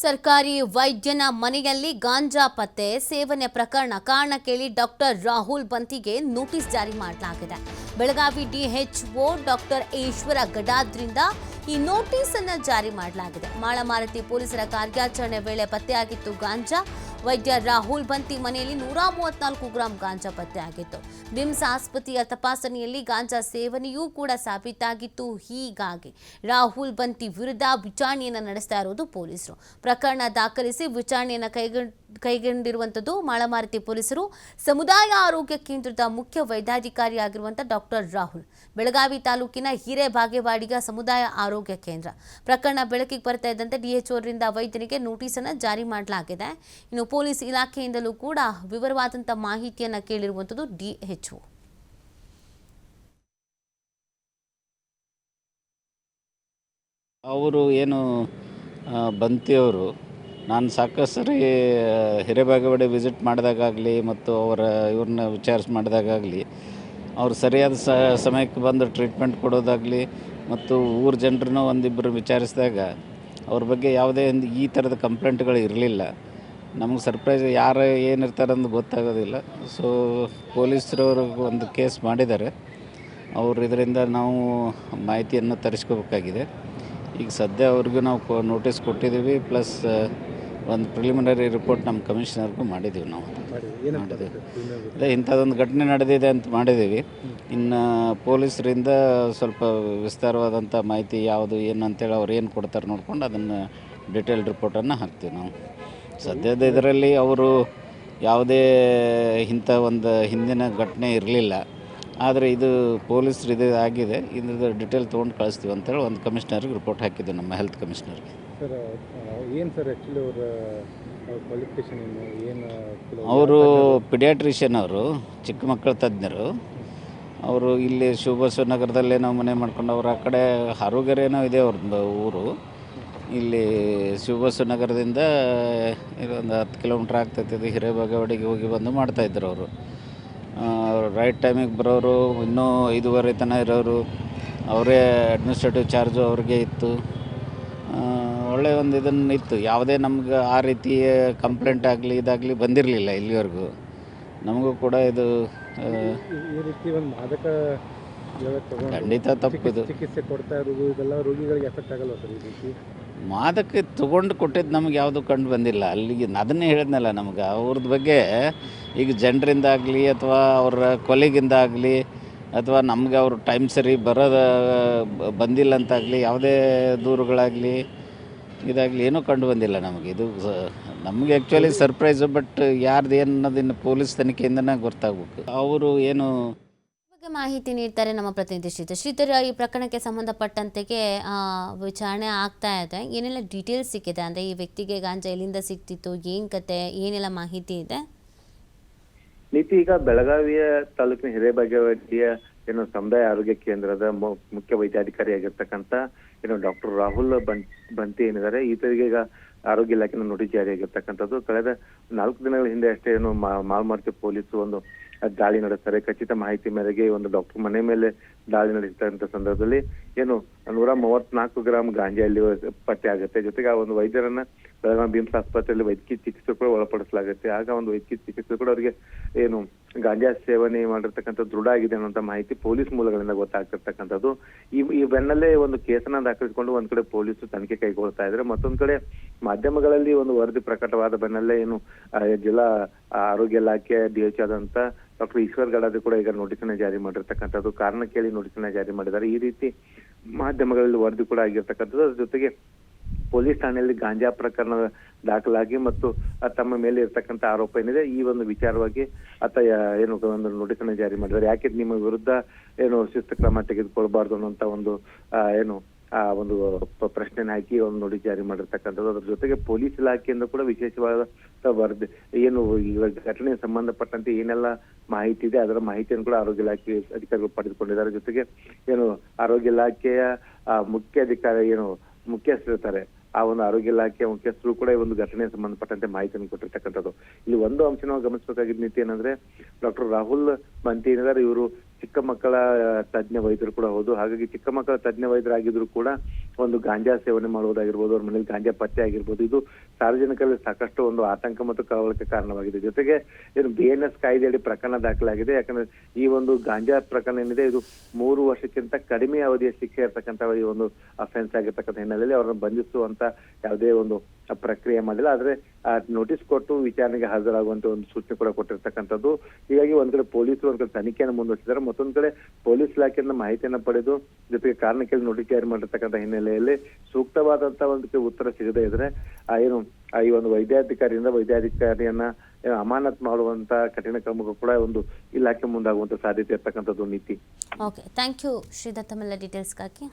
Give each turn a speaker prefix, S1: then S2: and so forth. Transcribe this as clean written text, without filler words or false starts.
S1: ಸರ್ಕಾರಿ ವೈದ್ಯನ ಮನೆಯಲ್ಲಿ ಗಾಂಜಾ ಪತ್ತೆ ಸೇವನೆ ಪ್ರಕರಣ ಕಾರಣ ಕೇಳಿ ಡಾಕ್ಟರ್ ರಾಹುಲ್ ಬಂತಿಗೆ ನೋಟಿಸ್ ಜಾರಿ ಮಾಡಲಾಗಿದೆ. ಬೆಳಗಾವಿ ಡಿಎಚ್ಒ ಡಾಕ್ಟರ್ ಈಶ್ವರ ಗಡಾದ್ರಿಂದ ಈ ನೋಟಿಸ್ ಅನ್ನು ಜಾರಿ ಮಾಡಲಾಗಿದೆ. ಮಾಳಮಾರತಿ ಪೊಲೀಸರ ಕಾರ್ಯಾಚರಣೆ ವೇಳೆ ಪತ್ತೆಯಾಗಿತ್ತು ಗಾಂಜಾ. ವೈದ್ಯ ರಾಹುಲ್ ಬಂತಿ ಮನೆಯಲ್ಲಿ 134 ಗ್ರಾಂ ಗಾಂಜಾ ಪತ್ತೆಯಾಗಿತ್ತು. ಬಿಮ್ಸ್ ಆಸ್ಪತ್ರೆಯ ತಪಾಸಣೆಯಲ್ಲಿ ಗಾಂಜಾ ಸೇವನೆಯೂ ಕೂಡ ಸಾಬೀತಾಗಿತ್ತು. ಹೀಗಾಗಿ ರಾಹುಲ್ ಬಂತಿ ವಿರುದ್ಧ ವಿಚಾರಣೆಯನ್ನು ನಡೆಸ್ತಾ ಇರೋದು ಪೊಲೀಸರು. ಪ್ರಕರಣ ದಾಖಲಿಸಿ ವಿಚಾರಣೆಯನ್ನು ಕೈಗೊಂಡಿರುವಂಥದ್ದು ಮಾಳಮಾರತಿ ಪೊಲೀಸರು. ಸಮುದಾಯ ಆರೋಗ್ಯ ಕೇಂದ್ರದ ಮುಖ್ಯ ವೈದ್ಯಾಧಿಕಾರಿಯಾಗಿರುವಂಥ ಡಾಕ್ಟರ್ ರಾಹುಲ್, ಬೆಳಗಾವಿ ತಾಲೂಕಿನ ಹಿರೇಬಾಗೇವಾಡಿಗ ಸಮುದಾಯ ಆರೋಗ್ಯ ಕೇಂದ್ರ. ಪ್ರಕರಣ ಬೆಳಕಿಗೆ ಬರ್ತಾ ಇದ್ದಂತೆ ಡಿಎಚ್ಒರಿಂದ ವೈದ್ಯನಿಗೆ ನೋಟಿಸ್ ಅನ್ನು ಜಾರಿ ಮಾಡಲಾಗಿದೆ. ಇನ್ನು ಪೊಲೀಸ್ ಇಲಾಖೆಯಿಂದಲೂ ಕೂಡ ವಿವರವಾದಂಥ ಮಾಹಿತಿಯನ್ನು ಕೇಳಿರುವಂಥದ್ದು ಡಿಎಚ್ಒ.
S2: ಅವರು ಏನು ಬಂತಿಯವರು, ನಾನು ಸಾಕಷ್ಟು ಸರಿ ಹಿರೇಬಾಗೇವಾಡಿ ವಿಸಿಟ್ ಮಾಡಿದಾಗಲಿ ಮತ್ತು ಇವ್ರನ್ನ ಮಾಡಿದಾಗಲಿ ಅವ್ರು ಸರಿಯಾದ ಸಮಯಕ್ಕೆ ಬಂದು ಟ್ರೀಟ್ಮೆಂಟ್ ಕೊಡೋದಾಗಲಿ ಮತ್ತು ಊರ ಜನರನ್ನು ಒಂದಿಬ್ಬರು ವಿಚಾರಿಸಿದಾಗ ಅವ್ರ ಬಗ್ಗೆ ಯಾವುದೇ ಈ ಥರದ ಕಂಪ್ಲೇಂಟ್ಗಳು ಇರಲಿಲ್ಲ. ನಮಗೆ ಸರ್ಪ್ರೈಸ್ ಯಾರು ಏನಿರ್ತಾರಂದು ಗೊತ್ತಾಗೋದಿಲ್ಲ. ಸೊ ಪೊಲೀಸರವರು ಒಂದು ಕೇಸ್ ಮಾಡಿದ್ದಾರೆ. ಅವರು ಇದರಿಂದ ನಾವು ಮಾಹಿತಿಯನ್ನು ತರಿಸ್ಕೋಬೇಕಾಗಿದೆ. ಈಗ ಸದ್ಯ ಅವ್ರಿಗೂ ನಾವು ನೋಟಿಸ್ ಕೊಟ್ಟಿದ್ದೀವಿ, ಪ್ಲಸ್ ಒಂದು ಪ್ರಿಲಿಮಿನರಿ ರಿಪೋರ್ಟ್ ನಮ್ಮ ಕಮಿಷನರ್ಗೂ ಮಾಡಿದ್ದೀವಿ. ನಾವು ಅದೇ ಇಂಥದ್ದೊಂದು ಘಟನೆ ನಡೆದಿದೆ ಅಂತ ಮಾಡಿದ್ದೀವಿ. ಇನ್ನು ಪೊಲೀಸರಿಂದ ಸ್ವಲ್ಪ ವಿಸ್ತಾರವಾದಂಥ ಮಾಹಿತಿ ಯಾವುದು ಏನು ಅಂತೇಳಿ ಅವ್ರು ಏನು ಕೊಡ್ತಾರೆ ನೋಡ್ಕೊಂಡು ಅದನ್ನು ಡಿಟೇಲ್ ರಿಪೋರ್ಟನ್ನು ಹಾಕ್ತೀವಿ ನಾವು. ಸದ್ಯದ ಇದರಲ್ಲಿ ಅವರು ಯಾವುದೇ ಇಂಥ ಒಂದು ಹಿಂದಿನ ಘಟನೆ ಇರಲಿಲ್ಲ. ಆದರೆ ಇದು ಪೊಲೀಸರು ಇದು ಆಗಿದೆ, ಇದ್ರದ್ದು ಡಿಟೇಲ್ ತೊಗೊಂಡು ಕಳಿಸ್ತೀವಿ ಅಂತೇಳಿ ಒಂದು ಕಮಿಷನರ್ಗೆ ರಿಪೋರ್ಟ್ ಹಾಕಿದ್ದೆ, ನಮ್ಮ ಹೆಲ್ತ್ ಕಮಿಷನರ್ಗೆ.
S3: ಸರ್ ಏನು ಸರ್ ಆ್ಯಕ್ಚುಲಿ ಅವರ ಕ್ವಾಲಿಫಿಕೇಷನ್ ಏನು?
S2: ಅವರು ಪಿಡಿಯಾಟ್ರಿಷಿಯನ್, ಅವರು ಚಿಕ್ಕ ಮಕ್ಕಳ ತಜ್ಞರು. ಅವರು ಇಲ್ಲಿ ಶಿವಬಸವನಗರದಲ್ಲೇ ನಾವು ಮನೆ ಮಾಡ್ಕೊಂಡು ಅವ್ರು ಆ ಕಡೆ ಹಾರೋಗೆರೆನೋ ಇದೆ ಅವ್ರದ್ದು ಊರು. ಇಲ್ಲಿ ಶಿವಬಸವನಗರದಿಂದ ಒಂದು 10 ಕಿಲೋಮೀಟ್ರ್ ಆಗ್ತೈತೆ. ಹಿರೇಬಾಗೇವಾಡಿಗೆ ಹೋಗಿ ಬಂದು ಮಾಡ್ತಾಯಿದ್ರು ಅವರು. ರೈಟ್ ಟೈಮಿಗೆ ಬರೋರು, ಇನ್ನೂ 5:30 ತನಕ ಇರೋರು. ಅವರೇ ಅಡ್ಮಿನಿಸ್ಟ್ರೇಟಿವ್ ಚಾರ್ಜು ಅವ್ರಿಗೆ ಇತ್ತು. ಒಳ್ಳೆಯ ಒಂದು ಇದನ್ನು ಇತ್ತು. ಯಾವುದೇ ನಮ್ಗೆ ಆ ರೀತಿಯ ಕಂಪ್ಲೇಂಟ್ ಆಗಲಿ ಇದಾಗಲಿ ಬಂದಿರಲಿಲ್ಲ ಇಲ್ಲಿವರೆಗೂ. ನಮಗೂ ಕೂಡ ಇದು
S3: ಈ ರೀತಿ ಒಂದು ಮಾದಕ
S2: ಖಂಡಿತ ತಪ್ಪಿದು.
S3: ಚಿಕಿತ್ಸೆ ಕೊಡ್ತಾ ಇರೋದು ಇದೆಲ್ಲ ರೋಗಿಗಳಿಗೆ ಎಫೆಕ್ಟ್ ಆಗಲ್ಲ ಸರ್? ಈ ರೀತಿ
S2: ಮಾದಕ್ಕೆ ತೊಗೊಂಡು ಕೊಟ್ಟಿದ್ದು ನಮ್ಗೆ ಯಾವುದೂ ಕಂಡು ಬಂದಿಲ್ಲ. ಅಲ್ಲಿಗೆ ಅದನ್ನೇ ಹೇಳಿದ್ನಲ್ಲ, ನಮ್ಗೆ ಅವ್ರದ್ದು ಬಗ್ಗೆ ಈಗ ಜನರಿಂದಾಗಲಿ ಅಥವಾ ಅವರ ಕೊಲೆಗಿಂದಾಗಲಿ ಅಥವಾ ನಮ್ಗೆ ಅವರು ಟೈಮ್ ಸರಿ ಬಂದಿಲ್ಲ ಅಂತಾಗಲಿ ಯಾವುದೇ ದೂರುಗಳಾಗಲಿ ಇದಾಗಲಿ ಏನೂ ಕಂಡು ಬಂದಿಲ್ಲ ನಮಗೆ. ಇದು ನಮಗೆ ಆ್ಯಕ್ಚುಲಿ ಸರ್ಪ್ರೈಸು. ಬಟ್ ಯಾರ್ದು ಏನು ಅನ್ನೋದಿನ್ನು ಪೊಲೀಸ್ ತನಿಖೆಯಿಂದನೇ ಗೊತ್ತಾಗಬೇಕು. ಅವರು ಏನು
S1: ಮಾಹಿತಿ ನೀಡ್ತಾರೆ ನಮ್ಮ ಪ್ರತಿನಿಧಿ ಶ್ರೀಧರ್. ಈ ಪ್ರಕರಣಕ್ಕೆ ಸಂಬಂಧಪಟ್ಟಂತೆಗೆ ವಿಚಾರಣೆ ಆಗ್ತಾ ಇದೆ. ಏನೆಲ್ಲ ಡೀಟೇಲ್ಸ್ ಸಿಕ್ಕಿದೆ? ಅಂದರೆ ಈ ವ್ಯಕ್ತಿಗೆ ಗಾಂಜಾ ಎಲ್ಲಿಂದ ಸಿಕ್ತಿತ್ತು, ಏನು ಕತೆ, ಏನೆಲ್ಲ ಮಾಹಿತಿ ಇದೆ?
S4: ನೀತಿ, ಈಗ ಬೆಳಗಾವಿಯ ತಾಲೂಕಿನ ಹಿರೇಬಾಗೇವಾಡಿಯ ಸಮುದಾಯ ಆರೋಗ್ಯ ಕೇಂದ್ರದ ಮುಖ್ಯ ವೈದ್ಯಾಧಿಕಾರಿಯಾಗಿರ್ತಕ್ಕಂಥ ಡಾಕ್ಟರ್ ರಾಹುಲ್ ಬಂತಿ ಏನಿದ್ದಾರೆ, ಈತರಿಗೆ ಈಗ ಆರೋಗ್ಯ ಇಲಾಖೆನ ನೋಟಿಸ್ ಜಾರಿಯಾಗಿರ್ತಕ್ಕಂಥದ್ದು. ಕಳೆದ 4 ದಿನಗಳ ಹಿಂದೆ ಅಷ್ಟೇ ಮಾಳಮಾರತಿ ಪೊಲೀಸರು ಒಂದು ದಾಳಿ ನಡೆಸ್ತಾರೆ. ಖಚಿತ ಮಾಹಿತಿ ಮೇರೆಗೆ ಒಂದು ಡಾಕ್ಟರ್ ಮನೆ ಮೇಲೆ ದಾಳಿ ನಡೆಸಿದಂತ ಸಂದರ್ಭದಲ್ಲಿ 134 ಗ್ರಾಂ ಗಾಂಜಾ ಇಲ್ಲಿ ಪತ್ತೆ ಆಗುತ್ತೆ. ಜೊತೆಗೆ ಆ ಒಂದು ವೈದ್ಯರನ್ನ ಬೆಳಗಾವಿ ಬಿಮ್ಸ್ ಆಸ್ಪತ್ರೆಯಲ್ಲಿ ವೈದ್ಯಕೀಯ ಚಿಕಿತ್ಸೆ ಕೂಡ ಒಳಪಡಿಸಲಾಗುತ್ತೆ. ಆಗ ಒಂದು ವೈದ್ಯಕೀಯ ಚಿಕಿತ್ಸೆ ಕೂಡ ಅವರಿಗೆ ಗಾಂಜಾ ಸೇವನೆ ಮಾಡಿರ್ತಕ್ಕಂಥ ದೃಢ ಆಗಿದೆ ಅನ್ನುವಂಥ ಮಾಹಿತಿ ಪೊಲೀಸ್ ಮೂಲಗಳಿಂದ ಗೊತ್ತಾಗ್ತಿರ್ತಕ್ಕಂಥದ್ದು. ಈ ಬೆನ್ನಲ್ಲೇ ಒಂದು ಕೇಸನ್ನ ದಾಖಲಿಸಿಕೊಂಡು ಒಂದ್ ಕಡೆ ಪೊಲೀಸರು ತನಿಖೆ ಕೈಗೊಳ್ತಾ ಇದ್ರೆ, ಮತ್ತೊಂದ್ ಕಡೆ ಮಾಧ್ಯಮಗಳಲ್ಲಿ ಒಂದು ವರದಿ ಪ್ರಕಟವಾದ ಬೆನ್ನಲ್ಲೇ ಜಿಲ್ಲಾ ಆರೋಗ್ಯ ಇಲಾಖೆ ಡಿಎಚ್ ಆದಂತ ಡಾಕ್ಟರ್ ಈಶ್ವರ್ ಗಡಾದಿ ಕೂಡ ಈಗ ನೋಟಿಸನ್ನ ಜಾರಿ ಮಾಡಿರ್ತಕ್ಕಂಥದ್ದು. ಕಾರಣ ಕೇಳಿ ನೋಟಿಸನ್ನ ಜಾರಿ ಮಾಡಿದ್ದಾರೆ. ಈ ರೀತಿ ಮಾಧ್ಯಮಗಳಲ್ಲಿ ವರದಿ ಕೂಡ ಆಗಿರ್ತಕ್ಕಂಥದ್ದು. ಅದ್ರ ಜೊತೆಗೆ ಪೊಲೀಸ್ ಠಾಣೆಯಲ್ಲಿ ಗಾಂಜಾ ಪ್ರಕರಣ ದಾಖಲಾಗಿ ಮತ್ತು ತಮ್ಮ ಮೇಲೆ ಇರ್ತಕ್ಕಂಥ ಆರೋಪ ಏನಿದೆ, ಈ ಒಂದು ವಿಚಾರವಾಗಿ ಆತ ಒಂದು ನೋಟಿಸನ್ನ ಜಾರಿ ಮಾಡಿದ್ದಾರೆ. ಯಾಕೆ ನಿಮ್ಮ ವಿರುದ್ಧ ಶಿಸ್ತು ಕ್ರಮ ತೆಗೆದುಕೊಳ್ಬಾರ್ದು ಅನ್ನುವಂತ ಒಂದು ಪ್ರಶ್ನೆ ಹಾಕಿ ಒಂದು ನೋಟಿಸ್ ಜಾರಿ ಮಾಡಿರ್ತಕ್ಕಂಥದ್ದು. ಅದ್ರ ಜೊತೆಗೆ ಪೊಲೀಸ್ ಇಲಾಖೆಯಿಂದ ಕೂಡ ವಿಶೇಷವಾದ ವರದಿ ಈ ಘಟನೆಗೆ ಸಂಬಂಧಪಟ್ಟಂತೆ ಏನೆಲ್ಲ ಮಾಹಿತಿ ಇದೆ ಅದರ ಮಾಹಿತಿಯನ್ನು ಕೂಡ ಆರೋಗ್ಯ ಇಲಾಖೆ ಅಧಿಕಾರಿಗಳು ಪಡೆದುಕೊಂಡಿದ್ದಾರೆ. ಜೊತೆಗೆ ಆರೋಗ್ಯ ಇಲಾಖೆಯ ಮುಖ್ಯಸ್ಥರಿರ್ತಾರೆ, ಆ ಒಂದು ಆರೋಗ್ಯ ಇಲಾಖೆಯ ಮುಖ್ಯಸ್ಥರು ಕೂಡ ಈ ಒಂದು ಘಟನೆಗೆ ಸಂಬಂಧಪಟ್ಟಂತೆ ಮಾಹಿತಿಯನ್ನು ಕೊಟ್ಟಿರ್ತಕ್ಕಂಥದ್ದು. ಇಲ್ಲಿ ಒಂದು ಅಂಶ ನಾವು ಗಮನಿಸಬೇಕಾಗಿದ್ದ ನೀತಿ ಏನಂದ್ರೆ, ಡಾಕ್ಟರ್ ರಾಹುಲ್ ಬಂತಿ ಏನಿದ್ದಾರೆ, ಇವರು ಚಿಕ್ಕ ಮಕ್ಕಳ ತಜ್ಞ ವೈದ್ಯರು ಕೂಡ ಹೌದು. ಹಾಗಾಗಿ ಚಿಕ್ಕ ಮಕ್ಕಳ ತಜ್ಞ ವೈದ್ಯರಾಗಿದ್ರು ಕೂಡ ಒಂದು ಗಾಂಜಾ ಸೇವನೆ ಮಾಡುವುದಾಗಿರ್ಬೋದು, ಅವ್ರ ಮನೇಲಿ ಗಾಂಜಾ ಪತ್ತೆ ಆಗಿರ್ಬೋದು, ಇದು ಸಾರ್ವಜನಿಕರಲ್ಲಿ ಸಾಕಷ್ಟು ಒಂದು ಆತಂಕ ಮತ್ತು ಕಳವಳಕ್ಕೆ ಕಾರಣವಾಗಿದೆ. ಜೊತೆಗೆ ಏನು BNS ಕಾಯ್ದೆಯಡಿ ಪ್ರಕರಣ ದಾಖಲಾಗಿದೆ. ಯಾಕಂದ್ರೆ ಈ ಒಂದು ಗಾಂಜಾ ಪ್ರಕರಣ ಏನಿದೆ ಇದು 3 ವರ್ಷಕ್ಕಿಂತ ಕಡಿಮೆ ಅವಧಿಯ ಶಿಕ್ಷೆ ಇರ್ತಕ್ಕಂಥ ಈ ಒಂದು ಅಫೆನ್ಸ್ ಆಗಿರ್ತಕ್ಕಂಥ ಹಿನ್ನೆಲೆಯಲ್ಲಿ ಅವರನ್ನು ಬಂಧಿಸುವಂತ ಯಾವುದೇ ಒಂದು ಪ್ರಕ್ರಿಯೆ ಮಾಡಿಲ್ಲ. ಆದ್ರೆ ನೋಟಿಸ್ ಕೊಟ್ಟು ವಿಚಾರಣೆಗೆ ಹಾಜರಾಗುವಂತ ಒಂದು ಸೂಚನೆ ಕೂಡ ಕೊಟ್ಟಿರ್ತಕ್ಕಂಥದ್ದು. ಹೀಗಾಗಿ ಒಂದ್ ಕಡೆ ಪೊಲೀಸರು ಒಂದ್ ಕಡೆ ತನಿಖೆಯನ್ನು ಮುಂದುವರಿಸಿದ್ದಾರೆ, ಮತ್ತೊಂದ್ ಕಡೆ ಪೊಲೀಸ್ ಇಲಾಖೆಯಿಂದ ಮಾಹಿತಿಯನ್ನು ಪಡೆದು ಜೊತೆಗೆ ಕಾರಣಕ್ಕೆ ನೋಟಿಸ್ ಜಾರಿ ಮಾಡಿರ್ತಕ್ಕಂಥ ಹಿನ್ನೆಲೆಯಲ್ಲಿ ಸೂಕ್ತವಾದಂತ ಒಂದು ಉತ್ತರ ಸಿಗದೇ ಇದ್ರೆ ಈ ಒಂದು ವೈದ್ಯಾಧಿಕಾರಿಯನ್ನ ಅಮಾನತ್ ಮಾಡುವಂತ ಕಠಿಣ ಕ್ರಮಕ್ಕೂ ಕೂಡ ಒಂದು ಇಲಾಖೆ ಮುಂದಾಗುವಂತ ಸಾಧ್ಯತೆ ಇರ್ತಕ್ಕಂಥದ್ದು ನೀತಿ.
S1: ಓಕೆ, ಥ್ಯಾಂಕ್ ಯು ಶ್ರೀದತ್ತ, ತಮ್ಮೆಲ್ಲ ಡೀಟೇಲ್ಸ್ಗಾಗಿ.